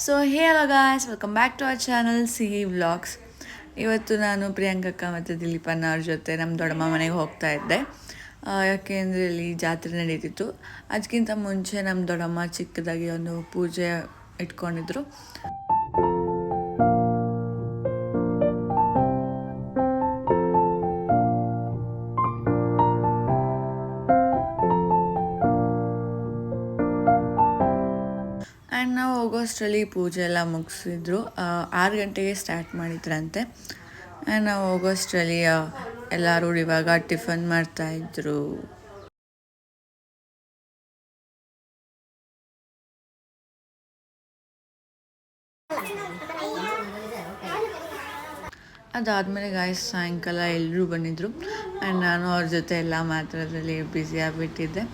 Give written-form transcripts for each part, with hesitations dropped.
So hey hello guys, welcome back to our channel Sihi vlogs. ಇವತ್ತು ನಾನು ಪ್ರಿಯಾಂಕಕ್ಕ ಮತ್ತು ದಿಲೀಪಣ್ಣ ಅವ್ರ ಜೊತೆ ನಮ್ಮ ದೊಡ್ಡಮ್ಮ ಮನೆಗೆ ಹೋಗ್ತಾ ಇದ್ದೆ. ಯಾಕೆಂದರೆ ಇಲ್ಲಿ ಜಾತ್ರೆ ನಡೀತಿತ್ತು. ಅದಕ್ಕಿಂತ ಮುಂಚೆ ನಮ್ಮ ದೊಡ್ಡಮ್ಮ ಚಿಕ್ಕದಾಗಿ ಒಂದು ಪೂಜೆ ಇಟ್ಕೊಂಡಿದ್ರು. ಆ್ಯಂಡ್ ನಾವು ಹೋಗೋಷ್ಟರಲ್ಲಿ ಪೂಜೆ ಎಲ್ಲ ಮುಗಿಸಿದ್ರು. 6 ಗಂಟೆಗೆ ಸ್ಟಾರ್ಟ್ ಮಾಡಿದ್ರಂತೆ. ಆ್ಯಂಡ್ ನಾವು ಹೋಗೋಷ್ಟರಲ್ಲಿ ಎಲ್ಲರೂ ಇವಾಗ ಟಿಫನ್ ಮಾಡ್ತಾಯಿದ್ರು. ಅದಾದಮೇಲೆ ಗಾಯ್ಸ್ ಸಾಯಂಕಾಲ ಎಲ್ಲರೂ ಬಂದಿದ್ದರು. ಆ್ಯಂಡ್ ನಾನು ಅವ್ರ ಜೊತೆ ಎಲ್ಲ ಮಾತಾಡೋದ್ರಲ್ಲಿ ಬ್ಯುಸಿ ಆಗಿಬಿಟ್ಟಿದ್ದೆ.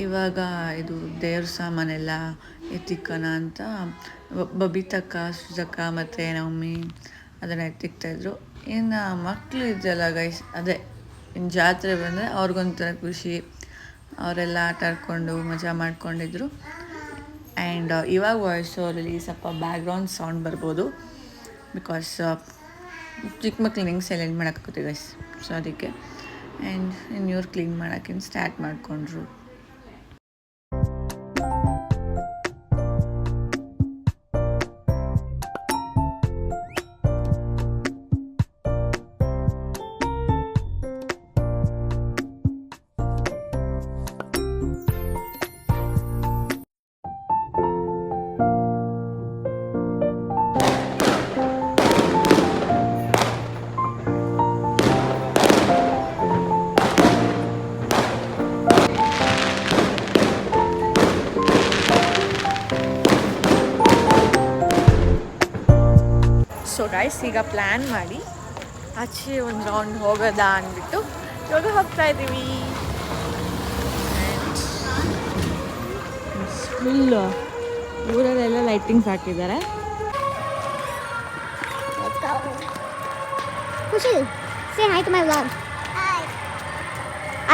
ಇವಾಗ ಇದು ದೇವ್ರ ಸಾಮಾನೆಲ್ಲ ಎತ್ತಿಕ್ಕನ ಅಂತ ಬಬಿತಕ್ಕ, ಸುಜಕ್ಕ ಮತ್ತು ನಮ್ಮಿ ಅದನ್ನು ಎತ್ತಿಕ್ತಾಯಿದ್ರು. ಇನ್ನು ಮಕ್ಕಳು ಇದೆಯಲ್ಲ ಗೈಸ್, ಅದೇ ಇನ್ನು ಜಾತ್ರೆ ಬಂದರೆ ಅವ್ರಿಗೊಂಥರ ಖುಷಿ. ಅವರೆಲ್ಲ ಆಟ ಆಡ್ಕೊಂಡು ಮಜಾ ಮಾಡ್ಕೊಂಡಿದ್ರು. ಆ್ಯಂಡ್ ಇವಾಗ ವಾಯ್ಸಲ್ಲಿ ಸ್ವಲ್ಪ ಬ್ಯಾಕ್ಗ್ರೌಂಡ್ ಸೌಂಡ್ ಬರ್ಬೋದು, ಬಿಕಾಸ್ ಚಿಕ್ಕ ಮಕ್ಳು ಹಿಂಗೆ ಸೈಲೆಂಟ್ ಮಾಡೋಕ್ಕಾಗುತ್ತೆ ಗೈಸ್. ಸೊ ಅದಕ್ಕೆ. ಆ್ಯಂಡ್ ಇನ್ನು ಇವ್ರು ಕ್ಲೀನ್ ಮಾಡೋಕ್ಕೆ ಸ್ಟಾರ್ಟ್ ಮಾಡಿಕೊಂಡ್ರು. ಸೊ ಗೈಸ್, ಈಗ ಪ್ಲ್ಯಾನ್ ಮಾಡಿ ಆಚೆ ಒಂದು ರೌಂಡ್ ಹೋಗೋದಾ ಅಂದ್ಬಿಟ್ಟು ಇವಾಗ ಹೋಗ್ತಾ ಇದ್ದೀವಿ. ಫುಲ್ಲು ಊರಲ್ಲೆಲ್ಲ ಲೈಟಿಂಗ್ಸ್ ಹಾಕಿದ್ದಾರೆ. ಖುಷಿ, say hi to my vlog. Hi.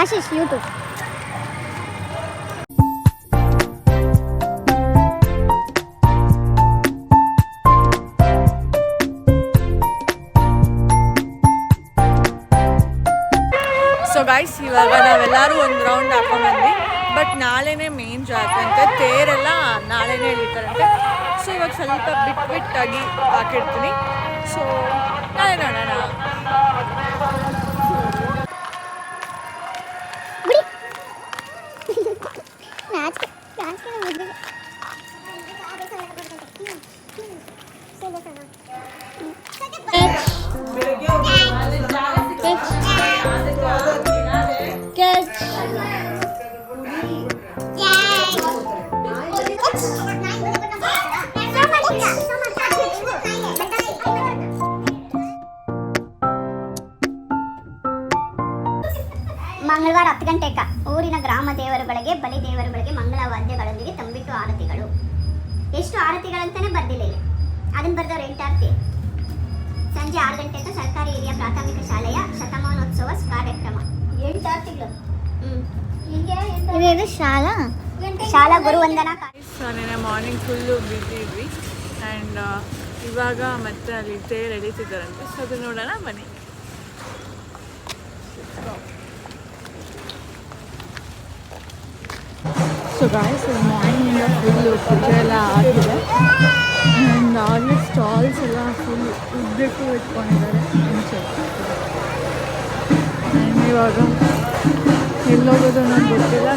Ashish, YouTube. So guys, ಇವಾಗ ನಾವೆಲ್ಲರೂ ಒಂದು ರೌಂಡ್ ಹಾಕೊಂಡ್ಬಂದ್ವಿ. ಬಟ್ ನಾಳೆನೇ ಮೇನ್ ಜಾತ್ರೆ ಅಂತೆ, ತೇರೆಲ್ಲ ನಾಳೆನೇ ಎಳಿತಾರಂತೆ. ಸೊ ಇವಾಗ ಸ್ವಲ್ಪ ಬಿಟ್ಟಾಗಿ ಹಾಕಿರ್ತೀನಿ. ಸೊ ನಾಳೆ ನೋಡೋಣ. ಮಂಗಳವಾರ 10 ಗಂಟೆಗ ಊರಿನ ಗ್ರಾಮ ದೇವರುಗಳಿಗೆ, ಬಲಿ ದೇವರುಗಳಿಗೆ ಮಂಗಳ ವಾದ್ಯಗಳೊಂದಿಗೆ ತಂಬಿಟ್ಟು ಆರತಿಗಳು. ಎಷ್ಟು ಆರತಿಗಳಂತಾನೆ ಬರ್ದಿಲ್ಲ ಇಲ್ಲಿ, ಅದನ್ನು ಬರೆದವ್ರು 8 ಆರತಿ. ಸಂಜೆ 6 ಗಂಟೆಗೆ ಸರ್ಕಾರಿ ಹಿರಿಯ ಪ್ರಾಥಮಿಕ ಶಾಲೆಯ ಶತಮಾನೋತ್ಸವ ಕಾರ್ಯಕ್ರಮ. 8 ಆರತಿಗಳು. ಇದು ಶಾಲಾ ಗುರುವಂದನಾ. ನೆನ್ನೆ ಮಾರ್ನಿಂಗ್ ಫುಲ್ಲು ಬ್ಯುಸಿ ಇದ್ವಿ. ಆ್ಯಂಡ್ ಇವಾಗ ಮತ್ತೆ ಅಲ್ಲಿ ತೇರು ಎಳೀತಿದ್ದಾರಂತೆ. ಸೊ ಅದು ನೋಡೋಣ ಬನ್ನಿ. ಸೊ ಗಾಯ್ಸ್, ಮಾರ್ನಿಂಗಿಂದ ಫುಲ್ಲು ಪೂಜೆ ಎಲ್ಲ ಆಗಿದೆ. ಆ್ಯಂಡ್ ಆಗಲೇ ಸ್ಟಾಲ್ಸ್ ಎಲ್ಲ ಫುಲ್ ಉದ್ದಕ್ಕೂ ಇಟ್ಕೊಂಡಿದ್ದಾರೆ. ಆ್ಯಂಡ್ ಇವಾಗ ಎಲ್ಲೋಗೋದು ನನಗೆ ಗೊತ್ತಿಲ್ಲ.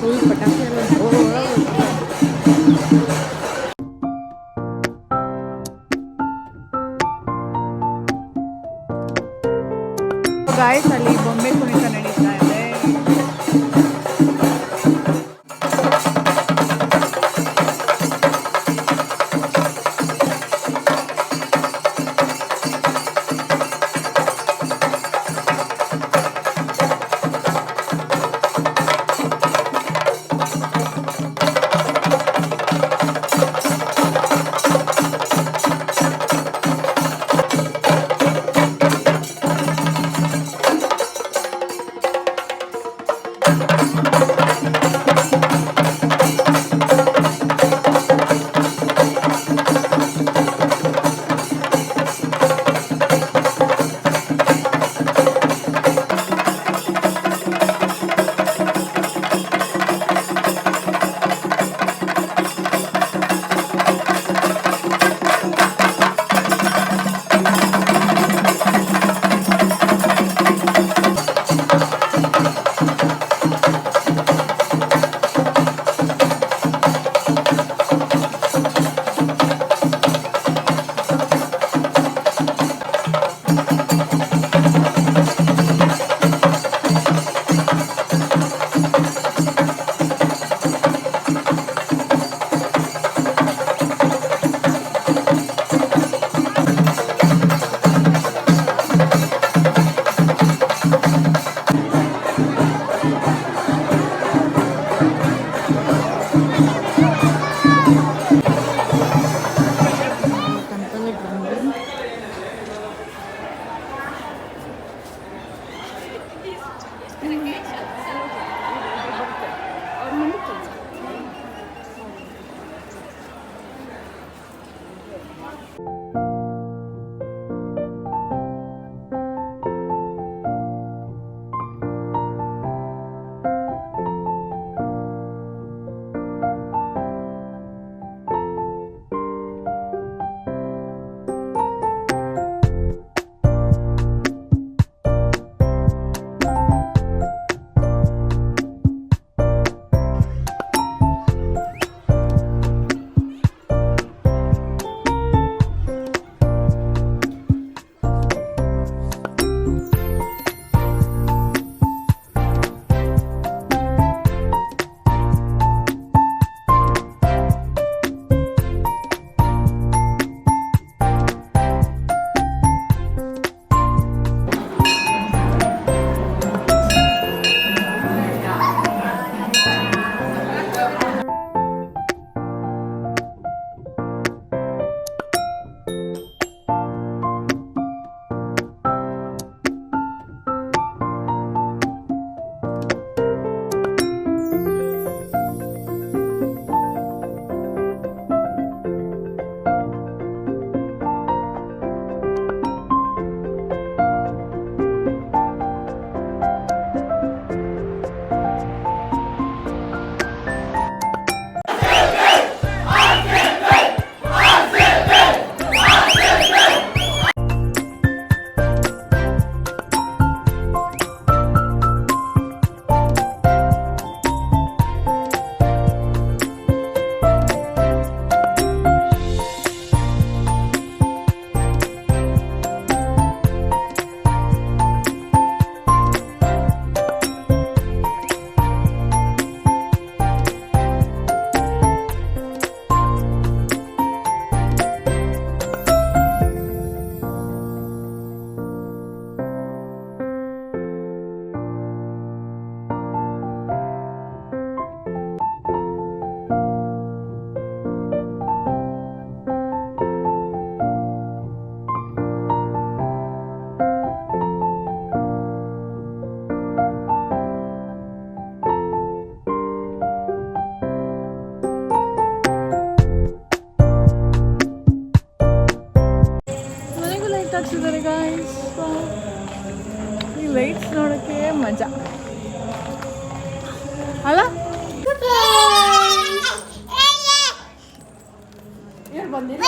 ಫುಲ್ ಪಟಾಕಿ ಎಲ್ಲ ಗಾಯ್ಸ್, ಅಲ್ಲಿ ಬೊಂಬೆ ಕುಣಿತ ನಡೀತಾ ಇದೆ. ಲೈಟ್ಸ್ ನೋಡೋಕ್ಕೆ ಮಜಾ ಅಲ್ಲ. ಯಾರು ಬಂದಿಲ್ಲ?